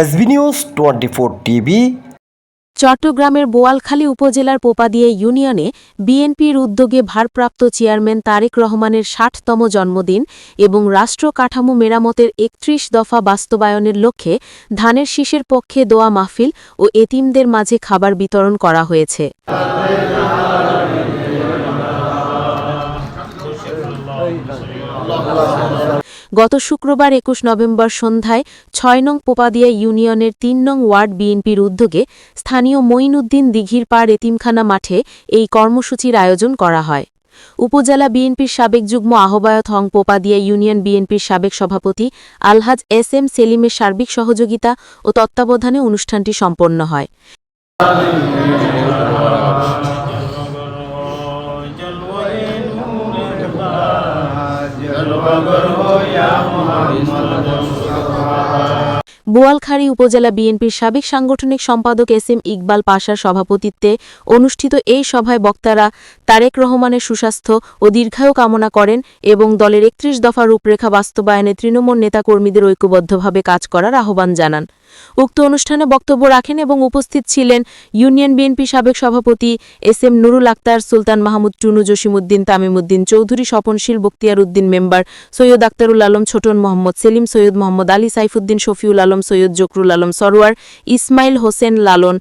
SB news 24 TV. চট্টগ্রামের বোয়ালখালী উপজেলার পোপাদিয়া ইউনিয়নে বিএনপির উদ্যোগে ভারপ্রাপ্ত চেয়ারম্যান তারেক রহমানের ৬০তম জন্মদিন এবং রাষ্ট্র কাঠামো মেরামতের ৩১ দফা বাস্তবায়নের লক্ষ্যে ধানের শীষের পক্ষে দোয়া মাহফিল ও এতিমদের মাঝে খাবার বিতরণ করা হয়েছে। গত শুক্রবার ২১ নভেম্বর সন্ধ্যায় ৬ নং পোপাদিয়া ইউনিয়নের ৩ নং ওয়ার্ড বিএনপির উদ্যোগে স্থানীয় মঈনউদ্দিন দিঘির পাড় এতিমখানা মাঠে এই কর্মসূচির আয়োজন করা হয়। উপজেলা বিএনপির সাবেক যুগ্ম আহ্বায়ক হং পোপাদিয়া ইউনিয়ন বিএনপির সাবেক সভাপতি আলহাজ এস.এম. সেলিমের সার্বিক সহযোগিতা ও তত্ত্বাবধানে অনুষ্ঠানটি সম্পন্ন হয়। বোয়ালখালী উপজেলা বিএনপির সাবেক সাংগঠনিক সম্পাদক এস.এম. ইকবাল পাশার সভাপতিত্বে অনুষ্ঠিত এই সভায় বক্তারা তারেক রহমানের সুস্বাস্থ্য ও দীর্ঘায়ু কামনা করেন এবং দলের ৩১ দফা রূপরেখা বাস্তবায়নে তৃণমূল নেতাকর্মীদের ঐক্যবদ্ধভাবে কাজ করার আহ্বান জানান। উক্ত অনুষ্ঠানে বক্তব্য রাখেন এবং উপস্থিত ছিলেন ইউনিয়ন বিএনপি সাবেক সভাপতি এস.এম. নুরুল আক্তার, সুলতান মাহমুদ টুনু, জসিমউদ্দিন, তামিমউদ্দিন চৌধুরী, স্বপনশীল, বখতিয়ার উদ্দিন মেম্বার, সৈয়দ আক্তারুল আলম, ছোটন মোহাম্মদ সেলিম, সৈয়দ মোহাম্মদ আলী, সাইফুদ্দিন, শফিউল আলম, সৈয়দ জকরুল আলম সরোয়ার, ইসমাইল হোসেন লালন,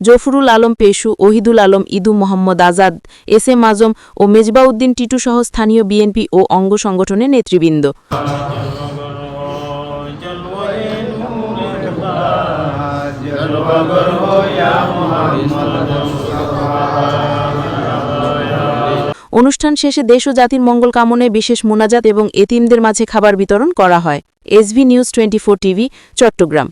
জফরুল আলম পেশু, ওহিদুল আলম, ইদু, মোহাম্মদ আজাদ, এস.এম. আজম ও মেজবাউদ্দিন টিটু সহ স্থানীয় বিএনপি ও অঙ্গ সংগঠনের নেতৃবৃন্দ। অনুষ্ঠান শেষে দেশ ও জাতির মঙ্গল কামনায় বিশেষ মোনাজাত এবং এতিমদের মাঝে খাবার বিতরণ করা হয়। SB news 24 TV, Chittagong.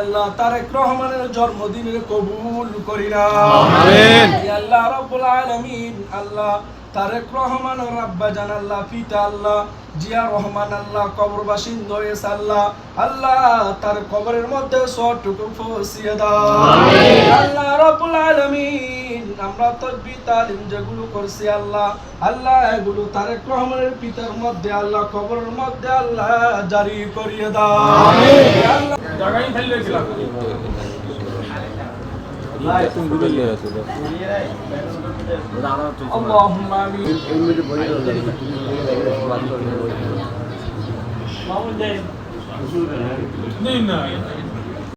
Allah Tarek রহমানের জন্মদিনের কবুল করিনা। আমিন। আল্লাহ রাব্বুল আলামিন, আল্লাহ তারেক রহমান রাব্বা জান, আল্লাহ পিতা আল্লাহ জিয়া রহমান, আল্লাহ কবরবাসিন্দ হয়েছে আল্লাহ, আল্লাহ তার কবরের মধ্যে সটুকু ফসিয়ে দাও। আমিন। আল্লাহ রাব্বুল আলামিন, আমরা তাকবীর তালিম যেগুলো করছি আল্লাহ, আল্লাহ এগুলো তারেক রহমানের পিতার মধ্যে আল্লাহ কবরের মধ্যে আল্লাহ জারি করিয়ে দাও। আমিন। আল্লাহ জায়গায় ফেলে গেলাম। اللهم آمين।